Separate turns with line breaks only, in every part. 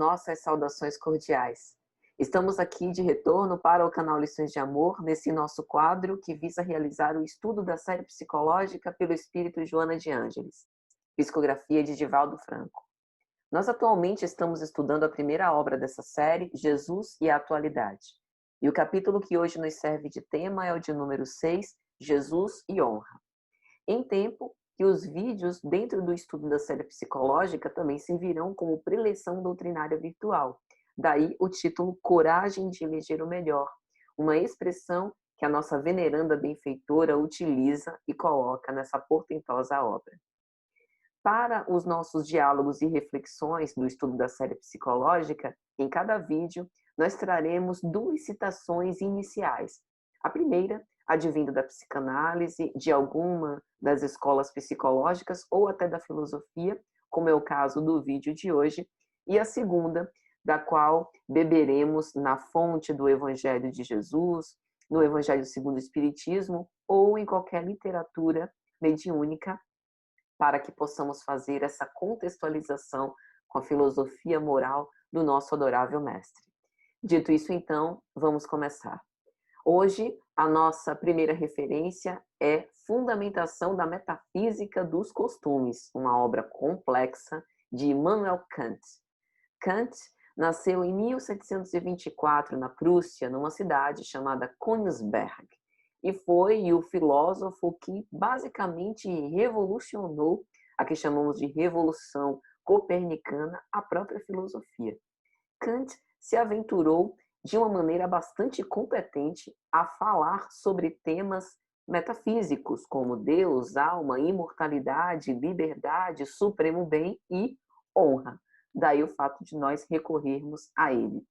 nossas saudações cordiais. Estamos aqui de retorno para o canal Lições de Amor, nesse nosso quadro que visa realizar o estudo da série psicológica pelo espírito Joana de Ângeles, psicografia de Divaldo Franco. Nós atualmente estamos estudando a primeira obra dessa série, Jesus e a Atualidade. E o capítulo que hoje nos serve de tema é o de número 6, Jesus e Honra. Em tempo que os vídeos dentro do estudo da série psicológica também servirão como preleção doutrinária virtual. Daí o título Coragem de Eleger o Melhor, uma expressão que a nossa veneranda benfeitora utiliza e coloca nessa portentosa obra. Para os nossos diálogos e reflexões no estudo da série psicológica, em cada vídeo nós traremos duas citações iniciais. A primeira, advindo da psicanálise, de alguma das escolas psicológicas ou até da filosofia, como é o caso do vídeo de hoje, e a segunda, da qual beberemos na fonte do Evangelho de Jesus, no Evangelho segundo o Espiritismo ou em qualquer literatura mediúnica, para que possamos fazer essa contextualização com a filosofia moral do nosso adorável mestre. Dito isso, então, vamos começar. Hoje, a nossa primeira referência é Fundamentação da Metafísica dos Costumes, uma obra complexa de Immanuel Kant. Kant nasceu em 1724 na Prússia, numa cidade chamada Königsberg, e foi o filósofo que basicamente revolucionou a que chamamos de Revolução Copernicana, a própria filosofia. Kant se aventurou de uma maneira bastante competente a falar sobre temas metafísicos, como Deus, alma, imortalidade, liberdade, supremo bem e honra. Daí o fato de nós recorrermos a ele.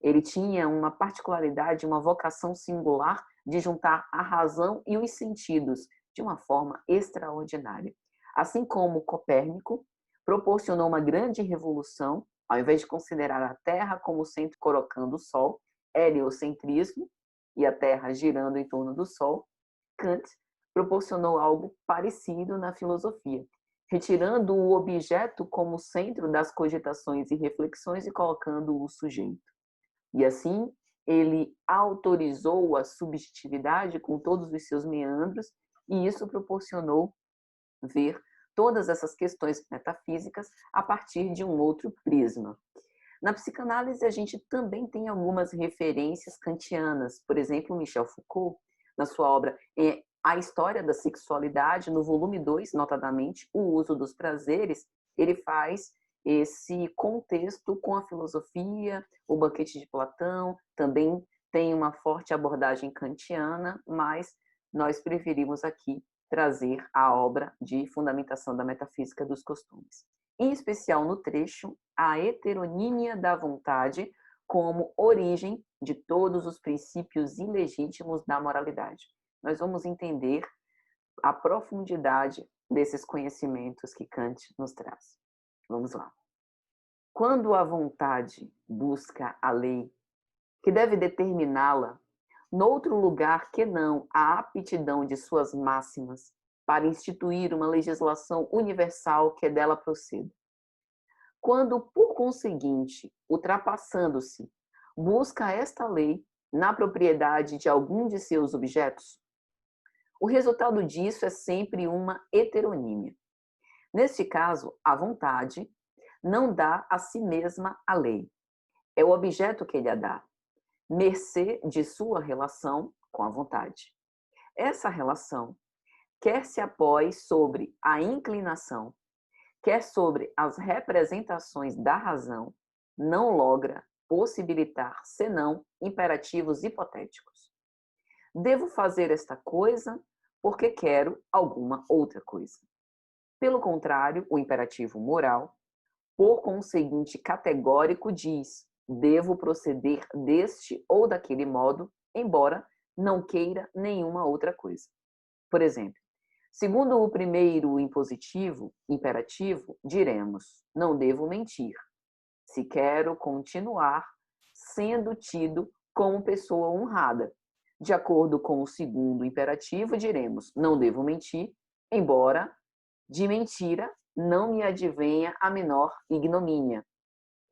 Ele tinha uma particularidade, uma vocação singular de juntar a razão e os sentidos de uma forma extraordinária. Assim como Copérnico proporcionou uma grande revolução, ao invés de considerar a Terra como centro colocando o Sol, heliocentrismo, e a Terra girando em torno do Sol, Kant proporcionou algo parecido na filosofia, retirando o objeto como centro das cogitações e reflexões e colocando o sujeito. E assim, ele autorizou a subjetividade com todos os seus meandros, e isso proporcionou ver todas essas questões metafísicas a partir de um outro prisma. Na psicanálise, a gente também tem algumas referências kantianas. Por exemplo, Michel Foucault, na sua obra A História da Sexualidade, no volume 2, notadamente, O Uso dos Prazeres, ele faz esse contexto com a filosofia, o Banquete de Platão, também tem uma forte abordagem kantiana, mas nós preferimos aqui trazer a obra de Fundamentação da Metafísica dos Costumes. Em especial no trecho, a heteronímia da vontade como origem de todos os princípios ilegítimos da moralidade. Nós vamos entender a profundidade desses conhecimentos que Kant nos traz. Vamos lá. Quando a vontade busca a lei, que deve determiná-la, noutro lugar que não a aptidão de suas máximas para instituir uma legislação universal que dela proceda. Quando, por conseguinte, ultrapassando-se, busca esta lei na propriedade de algum de seus objetos, o resultado disso é sempre uma heteronímia. Neste caso, a vontade não dá a si mesma a lei. É o objeto que ele a dá, mercê de sua relação com a vontade. Essa relação, quer se apoie sobre a inclinação, quer sobre as representações da razão, não logra possibilitar senão imperativos hipotéticos. Devo fazer esta coisa porque quero alguma outra coisa. Pelo contrário, o imperativo moral, por conseguinte categórico, diz: devo proceder deste ou daquele modo, embora não queira nenhuma outra coisa. Por exemplo, segundo o primeiro impositivo, imperativo, diremos: não devo mentir, se quero continuar sendo tido como pessoa honrada. De acordo com o segundo imperativo, diremos: não devo mentir, embora de mentira não me advenha a menor ignomínia.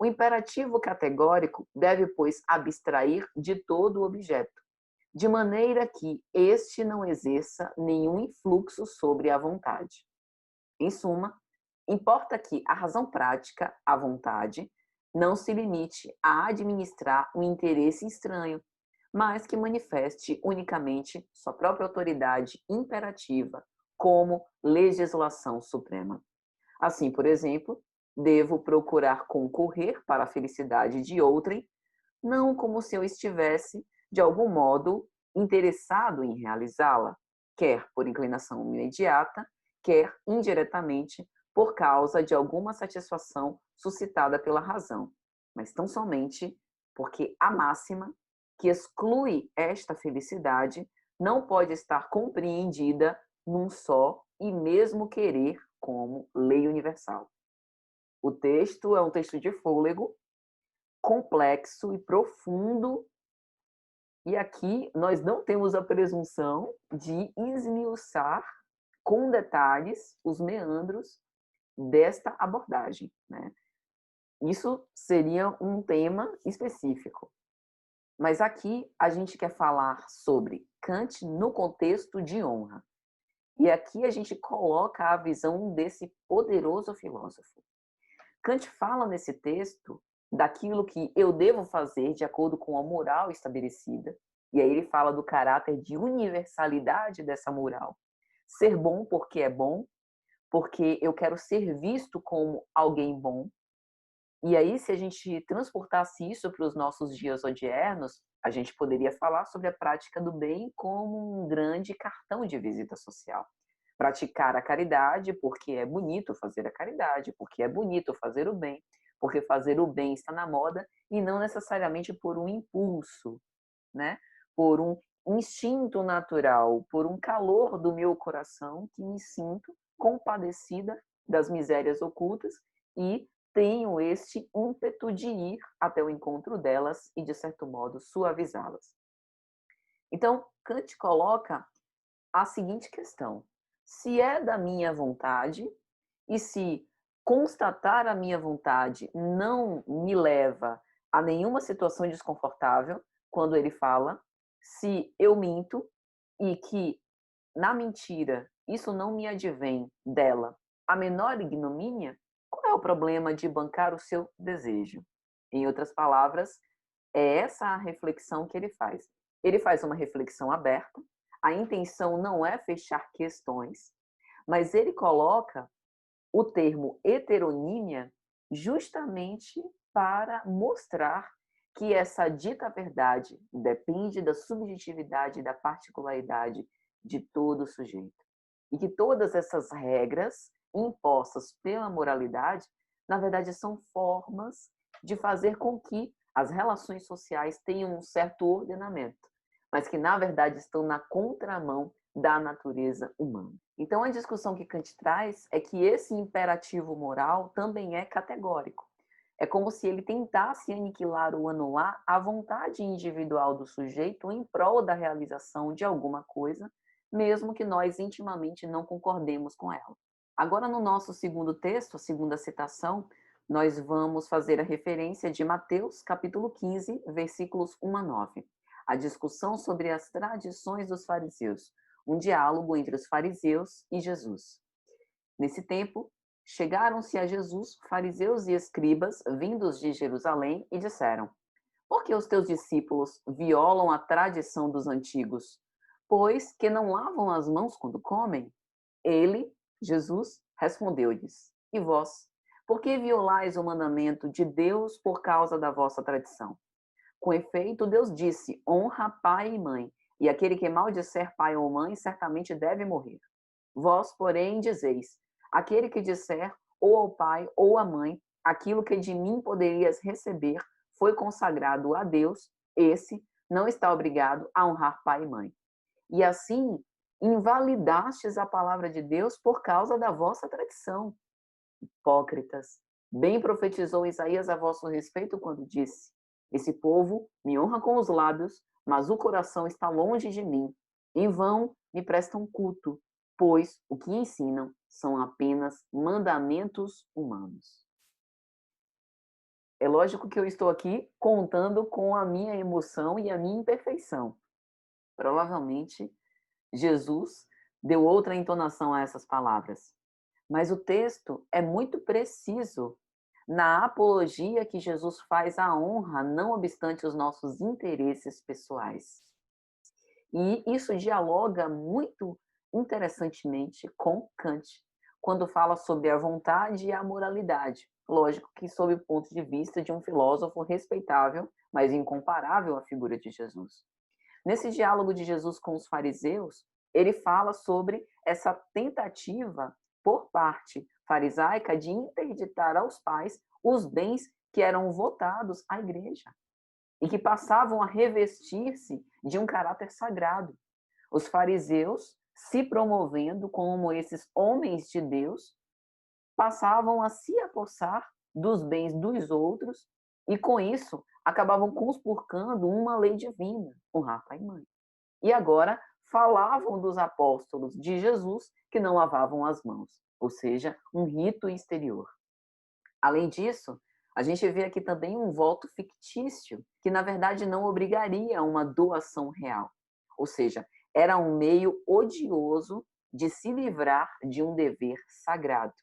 O imperativo categórico deve, pois, abstrair de todo o objeto, de maneira que este não exerça nenhum influxo sobre a vontade. Em suma, importa que a razão prática, a vontade, não se limite a administrar um interesse estranho, mas que manifeste unicamente sua própria autoridade imperativa como legislação suprema. Assim, por exemplo, devo procurar concorrer para a felicidade de outrem, não como se eu estivesse, de algum modo, interessado em realizá-la, quer por inclinação imediata, quer indiretamente por causa de alguma satisfação suscitada pela razão, mas tão somente porque a máxima que exclui esta felicidade não pode estar compreendida num só e mesmo querer como lei universal. O texto é um texto de fôlego, complexo e profundo, e aqui nós não temos a presunção de esmiuçar com detalhes os meandros desta abordagem, né? Isso seria um tema específico. Mas aqui a gente quer falar sobre Kant no contexto de honra. E aqui a gente coloca a visão desse poderoso filósofo. Kant fala nesse texto daquilo que eu devo fazer de acordo com a moral estabelecida, e aí ele fala do caráter de universalidade dessa moral. Ser bom porque eu quero ser visto como alguém bom. E aí, se a gente transportasse isso para os nossos dias odiernos, a gente poderia falar sobre a prática do bem como um grande cartão de visita social. Praticar a caridade porque é bonito fazer a caridade, porque é bonito fazer o bem, porque fazer o bem está na moda e não necessariamente por um impulso, né? Por um instinto natural, por um calor do meu coração que me sinto compadecida das misérias ocultas e tenho este ímpeto de ir até o encontro delas e, de certo modo, suavizá-las. Então, Kant coloca a seguinte questão: se é da minha vontade e se constatar a minha vontade não me leva a nenhuma situação desconfortável, quando ele fala, se eu minto e que na mentira isso não me advém dela a menor ignomínia, qual é o problema de bancar o seu desejo? Em outras palavras, é essa a reflexão que ele faz. Ele faz uma reflexão aberta, a intenção não é fechar questões, mas ele coloca o termo heteronímia justamente para mostrar que essa dita verdade depende da subjetividade e da particularidade de todo sujeito. E que todas essas regras impostas pela moralidade, na verdade, são formas de fazer com que as relações sociais tenham um certo ordenamento, mas que, na verdade, estão na contramão da natureza humana. Então, a discussão que Kant traz é que esse imperativo moral também é categórico. É como se ele tentasse aniquilar ou anular a vontade individual do sujeito em prol da realização de alguma coisa, mesmo que nós intimamente não concordemos com ela. Agora, no nosso segundo texto, a segunda citação, nós vamos fazer a referência de Mateus, capítulo 15, versículos 1 a 9. A discussão sobre as tradições dos fariseus, um diálogo entre os fariseus e Jesus. Nesse tempo, chegaram-se a Jesus fariseus e escribas vindos de Jerusalém e disseram: por que os teus discípulos violam a tradição dos antigos? Pois que não lavam as mãos quando comem? Ele, Jesus, respondeu-lhes: e vós, por que violais o mandamento de Deus por causa da vossa tradição? Com efeito, Deus disse: honra pai e mãe, e aquele que maldisser pai ou mãe certamente deve morrer. Vós, porém, dizeis: aquele que disser ou ao pai ou à mãe aquilo que de mim poderias receber foi consagrado a Deus, esse não está obrigado a honrar pai e mãe. E assim, invalidastes a palavra de Deus por causa da vossa tradição. Hipócritas, bem profetizou Isaías a vosso respeito quando disse: esse povo me honra com os lábios, mas o coração está longe de mim. Em vão me prestam culto, pois o que ensinam são apenas mandamentos humanos. É lógico que eu estou aqui contando com a minha emoção e a minha imperfeição. Provavelmente, Jesus deu outra entonação a essas palavras. Mas o texto é muito preciso na apologia que Jesus faz à honra, não obstante os nossos interesses pessoais. E isso dialoga muito interessantemente com Kant, quando fala sobre a vontade e a moralidade. Lógico que sob o ponto de vista de um filósofo respeitável, mas incomparável à figura de Jesus. Nesse diálogo de Jesus com os fariseus, ele fala sobre essa tentativa por parte farisaica de interditar aos pais os bens que eram votados à igreja e que passavam a revestir-se de um caráter sagrado. Os fariseus, se promovendo como esses homens de Deus, passavam a se apossar dos bens dos outros e, com isso, acabavam conspurcando uma lei divina, honrar pai e mãe. E agora falavam dos apóstolos de Jesus que não lavavam as mãos, ou seja, um rito exterior. Além disso, a gente vê aqui também um voto fictício, que na verdade não obrigaria a uma doação real. Ou seja, era um meio odioso de se livrar de um dever sagrado.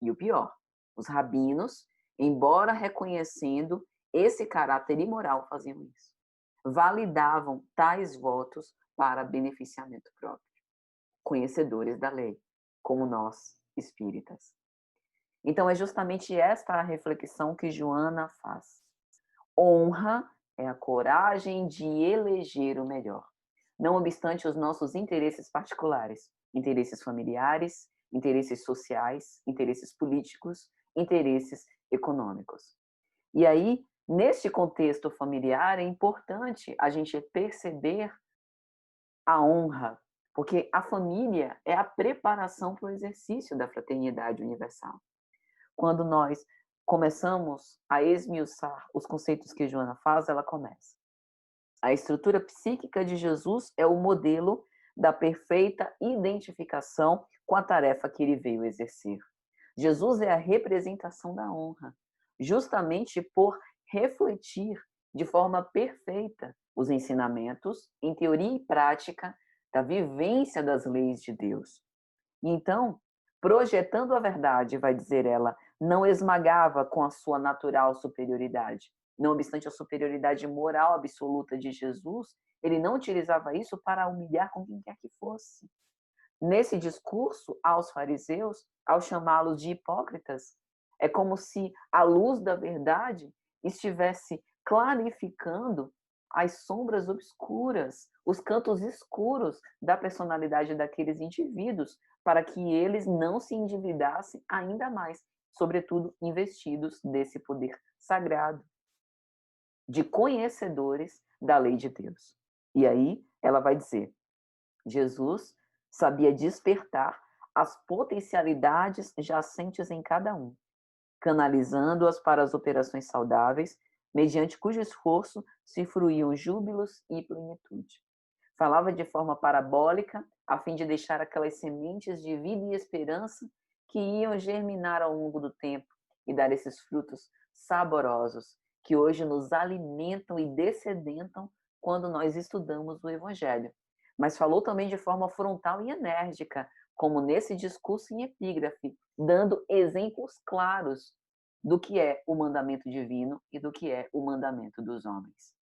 E o pior, os rabinos, embora reconhecendo esse caráter imoral, faziam isso. Validavam tais votos para beneficiamento próprio. Conhecedores da lei, como nós, espíritas. Então, é justamente esta a reflexão que Joana faz. Honra é a coragem de eleger o melhor, não obstante os nossos interesses particulares, interesses familiares, interesses sociais, interesses políticos, interesses econômicos. E aí, neste contexto familiar, é importante a gente perceber a honra, porque a família é a preparação para o exercício da fraternidade universal. Quando nós começamos a esmiuçar os conceitos que Joana faz, ela começa. A estrutura psíquica de Jesus é o modelo da perfeita identificação com a tarefa que ele veio exercer. Jesus é a representação da honra, justamente por refletir de forma perfeita os ensinamentos, em teoria e prática, da vivência das leis de Deus. E então, projetando a verdade, vai dizer ela, não esmagava com a sua natural superioridade. Não obstante a superioridade moral absoluta de Jesus, ele não utilizava isso para humilhar com quem quer que fosse. Nesse discurso aos fariseus, ao chamá-los de hipócritas, é como se a luz da verdade estivesse clarificando as sombras obscuras, os cantos escuros da personalidade daqueles indivíduos, para que eles não se endividassem ainda mais, sobretudo investidos desse poder sagrado, de conhecedores da lei de Deus. E aí ela vai dizer, Jesus sabia despertar as potencialidades jacentes em cada um, canalizando-as para as operações saudáveis, mediante cujo esforço se fruíam júbilos e plenitude. Falava de forma parabólica, a fim de deixar aquelas sementes de vida e esperança que iam germinar ao longo do tempo e dar esses frutos saborosos que hoje nos alimentam e descedentam quando nós estudamos o Evangelho. Mas falou também de forma frontal e enérgica, como nesse discurso em epígrafe, dando exemplos claros do que é o mandamento divino e do que é o mandamento dos homens.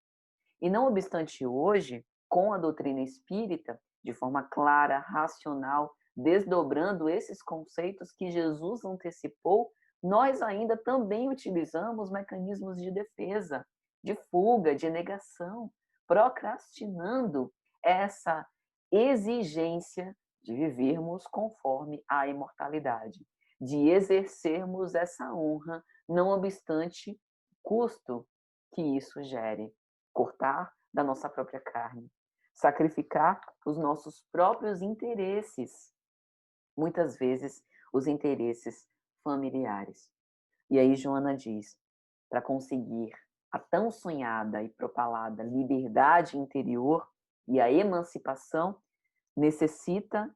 E não obstante hoje, com a doutrina espírita, de forma clara, racional, desdobrando esses conceitos que Jesus antecipou, nós ainda também utilizamos mecanismos de defesa, de fuga, de negação, procrastinando essa exigência de vivermos conforme a imortalidade, de exercermos essa honra, não obstante o custo que isso gere. Cortar da nossa própria carne, sacrificar os nossos próprios interesses, muitas vezes os interesses familiares. E aí Joana diz, para conseguir a tão sonhada e propalada liberdade interior e a emancipação, necessita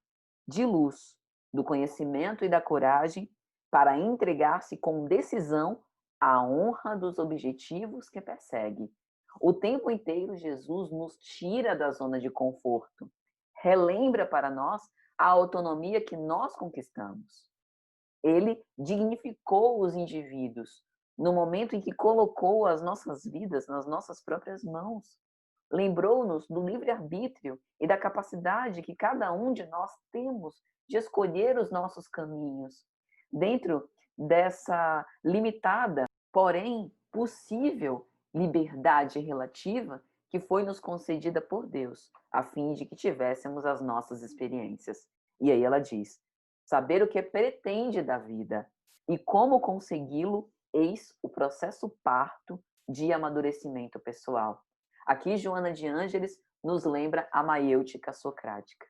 de luz, do conhecimento e da coragem para entregar-se com decisão a honra dos objetivos que persegue. O tempo inteiro, Jesus nos tira da zona de conforto, relembra para nós a autonomia que nós conquistamos. Ele dignificou os indivíduos no momento em que colocou as nossas vidas nas nossas próprias mãos. Lembrou-nos do livre-arbítrio e da capacidade que cada um de nós temos de escolher os nossos caminhos, dentro dessa limitada, porém possível, liberdade relativa que foi nos concedida por Deus, a fim de que tivéssemos as nossas experiências. E aí ela diz: saber o que pretende da vida e como consegui-lo, eis o processo parto de amadurecimento pessoal. Aqui, Joana de Ângeles nos lembra a maiêutica socrática,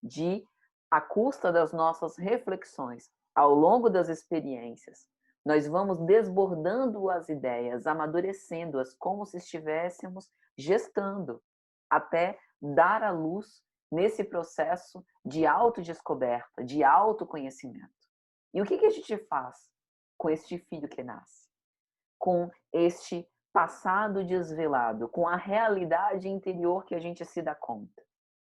de, à custa das nossas reflexões, ao longo das experiências, nós vamos desbordando as ideias, amadurecendo-as como se estivéssemos gestando, até dar à luz nesse processo de autodescoberta, de autoconhecimento. E o que a gente faz com este filho que nasce? Com este passado desvelado, com a realidade interior que a gente se dá conta.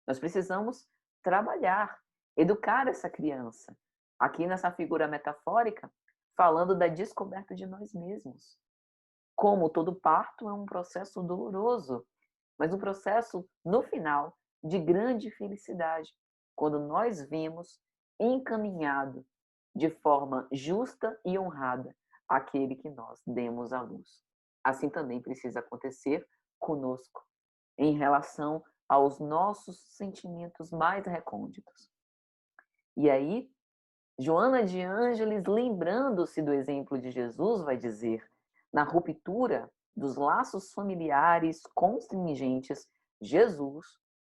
Nós precisamos trabalhar, educar essa criança. Aqui nessa figura metafórica, falando da descoberta de nós mesmos. Como todo parto é um processo doloroso, mas um processo, no final, de grande felicidade, quando nós vimos encaminhado de forma justa e honrada aquele que nós demos à luz. Assim também precisa acontecer conosco, em relação aos nossos sentimentos mais recônditos. E aí, Joana de Ângeles, lembrando-se do exemplo de Jesus, vai dizer: na ruptura dos laços familiares constringentes, Jesus,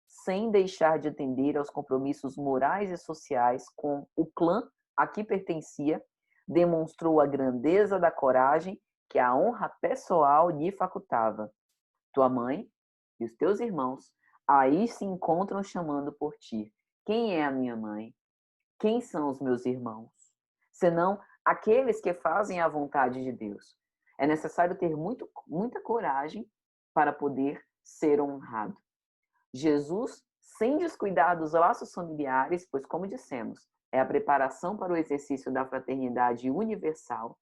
sem deixar de atender aos compromissos morais e sociais com o clã a que pertencia, demonstrou a grandeza da coragem que a honra pessoal lhe facultava. Tua mãe e os teus irmãos aí se encontram chamando por ti. Quem é a minha mãe? Quem são os meus irmãos? Senão aqueles que fazem a vontade de Deus. É necessário ter muita coragem para poder ser honrado. Jesus, sem descuidar dos laços familiares, pois, como dissemos, é a preparação para o exercício da fraternidade universal,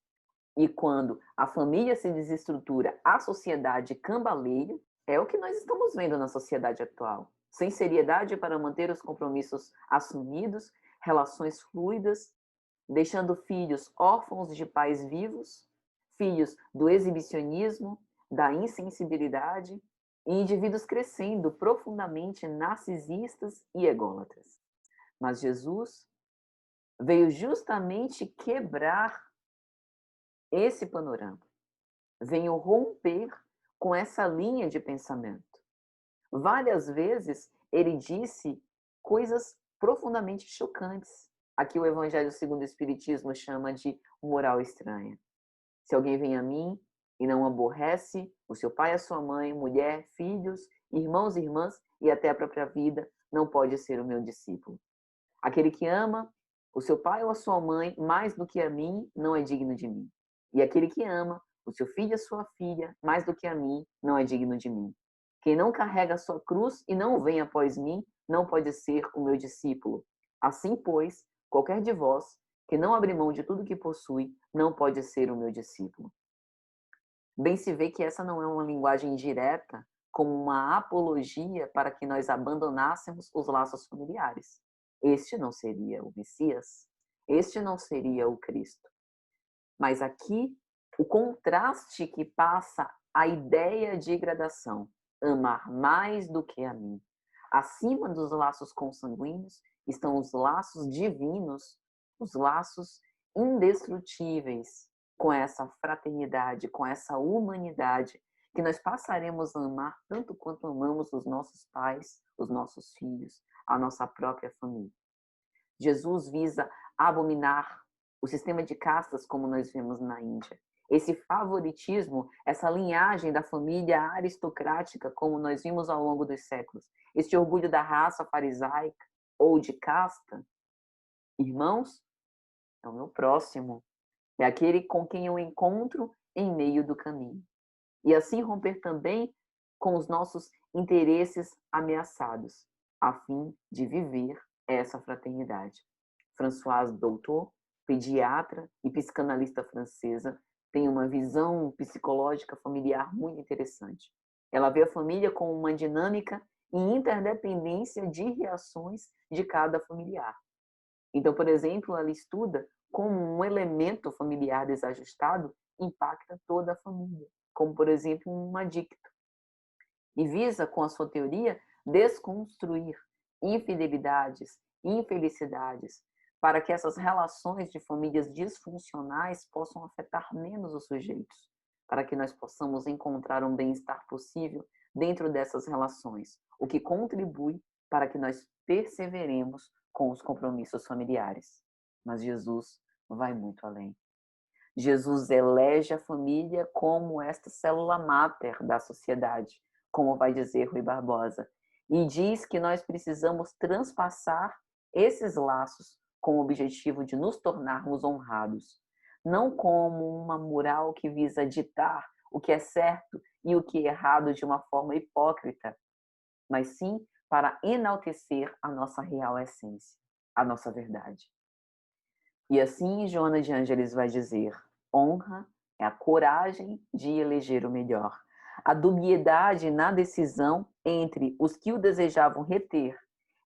e quando a família se desestrutura, a sociedade cambaleia, é o que nós estamos vendo na sociedade atual. Sem seriedade para manter os compromissos assumidos, relações fluidas, deixando filhos órfãos de pais vivos, filhos do exibicionismo, da insensibilidade, e indivíduos crescendo profundamente narcisistas e ególatras. Mas Jesus veio justamente quebrar esse panorama. Veio romper com essa linha de pensamento. Várias vezes ele disse coisas profundamente chocantes. Aqui o Evangelho segundo o Espiritismo chama de moral estranha. Se alguém vem a mim e não aborrece o seu pai, a sua mãe, mulher, filhos, irmãos e irmãs e até a própria vida, não pode ser o meu discípulo. Aquele que ama o seu pai ou a sua mãe mais do que a mim, não é digno de mim. E aquele que ama o seu filho e a sua filha mais do que a mim, não é digno de mim. Quem não carrega a sua cruz e não vem após mim, não pode ser o meu discípulo. Assim, pois, qualquer de vós que não abre mão de tudo que possui, não pode ser o meu discípulo. Bem se vê que essa não é uma linguagem direta, como uma apologia para que nós abandonássemos os laços familiares. Este não seria o Messias, este não seria o Cristo. Mas aqui, o contraste que passa a ideia de gradação, amar mais do que a mim. Acima dos laços consanguíneos estão os laços divinos, os laços indestrutíveis, com essa fraternidade, com essa humanidade, que nós passaremos a amar tanto quanto amamos os nossos pais, os nossos filhos, a nossa própria família. Jesus visa abominar o sistema de castas como nós vemos na Índia. Esse favoritismo, essa linhagem da família aristocrática, como nós vimos ao longo dos séculos, este orgulho da raça farisaica ou de casta, irmãos, é o meu próximo, é aquele com quem eu encontro em meio do caminho. E assim romper também com os nossos interesses ameaçados, a fim de viver essa fraternidade. Françoise Doutor, pediatra e psicanalista francesa, tem uma visão psicológica familiar muito interessante. Ela vê a família como uma dinâmica e interdependência de reações de cada familiar. Então, por exemplo, ela estuda como um elemento familiar desajustado impacta toda a família, como, por exemplo, um adicto. E visa, com a sua teoria, desconstruir infidelidades, infelicidades, para que essas relações de famílias disfuncionais possam afetar menos os sujeitos, para que nós possamos encontrar um bem-estar possível dentro dessas relações, o que contribui para que nós perseveremos com os compromissos familiares. Mas Jesus vai muito além. Jesus elege a família como esta célula máter da sociedade, como vai dizer Rui Barbosa, e diz que nós precisamos transpassar esses laços com o objetivo de nos tornarmos honrados, não como uma moral que visa ditar o que é certo e o que é errado de uma forma hipócrita, mas sim para enaltecer a nossa real essência, a nossa verdade. E assim Joana de Ângeles vai dizer: honra é a coragem de eleger o melhor. A dubiedade na decisão entre os que o desejavam reter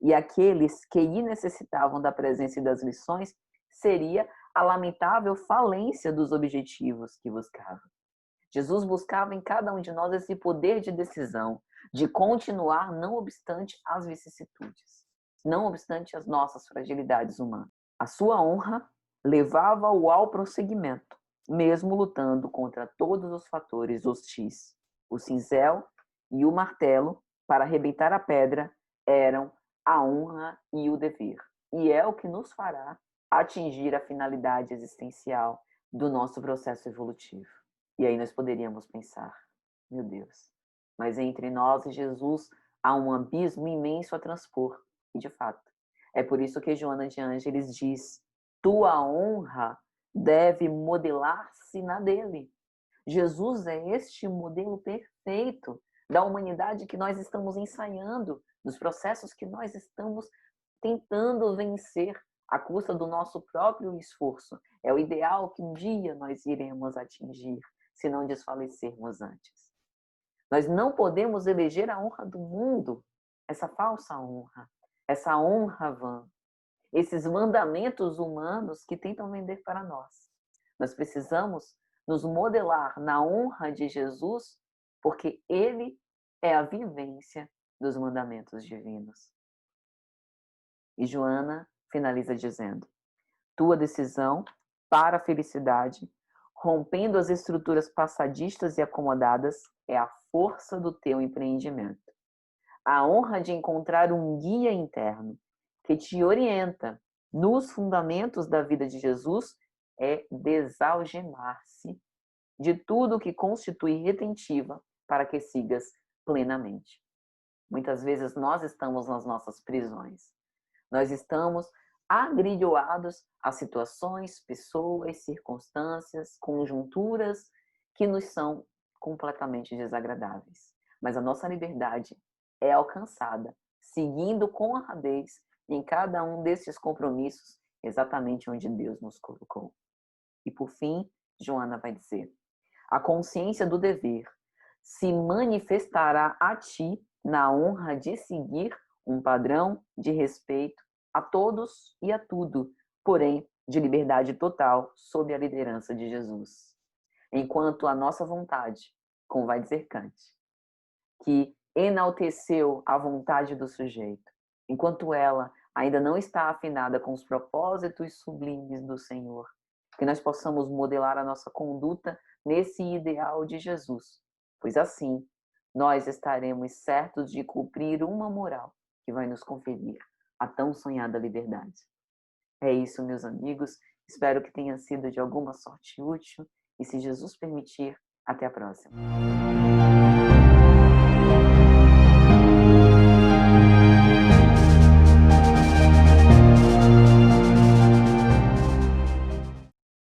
e aqueles que lhe necessitavam da presença e das lições seria a lamentável falência dos objetivos que buscava. Jesus buscava em cada um de nós esse poder de decisão, de continuar não obstante as vicissitudes, não obstante as nossas fragilidades humanas. A sua honra levava-o ao prosseguimento, mesmo lutando contra todos os fatores hostis. O cinzel e o martelo, para arrebentar a pedra, eram a honra e o dever. E é o que nos fará atingir a finalidade existencial do nosso processo evolutivo. E aí nós poderíamos pensar, meu Deus, mas entre nós e Jesus há um abismo imenso a transpor. E de fato, é por isso que Joana de Ângeles diz: tua honra deve modelar-se na dele. Jesus é este modelo perfeito da humanidade que nós estamos ensaiando, dos processos que nós estamos tentando vencer à custa do nosso próprio esforço. É o ideal que um dia nós iremos atingir, se não desfalecermos antes. Nós não podemos eleger a honra do mundo, essa falsa honra, essa honra vã, esses mandamentos humanos que tentam vender para nós. Nós precisamos nos modelar na honra de Jesus, porque ele é a vivência dos mandamentos divinos. E Joana finaliza dizendo: tua decisão para a felicidade, rompendo as estruturas passadistas e acomodadas, é a força do teu empreendimento. A honra de encontrar um guia interno que te orienta nos fundamentos da vida de Jesus é desalgemar-se de tudo que constitui retentiva para que sigas plenamente. Muitas vezes nós estamos nas nossas prisões. Nós estamos agrilhoados a situações, pessoas, circunstâncias, conjunturas que nos são completamente desagradáveis. Mas a nossa liberdade é alcançada seguindo com honradez em cada um desses compromissos exatamente onde Deus nos colocou. E por fim, Joana vai dizer: a consciência do dever se manifestará a ti na honra de seguir um padrão de respeito a todos e a tudo, porém de liberdade total sob a liderança de Jesus. Enquanto a nossa vontade, como vai dizer Kant, que enalteceu a vontade do sujeito, enquanto ela ainda não está afinada com os propósitos sublimes do Senhor, que nós possamos modelar a nossa conduta nesse ideal de Jesus, pois assim nós estaremos certos de cumprir uma moral que vai nos conferir a tão sonhada liberdade. É isso, meus amigos. Espero que tenha sido de alguma sorte útil e, se Jesus permitir, até a próxima.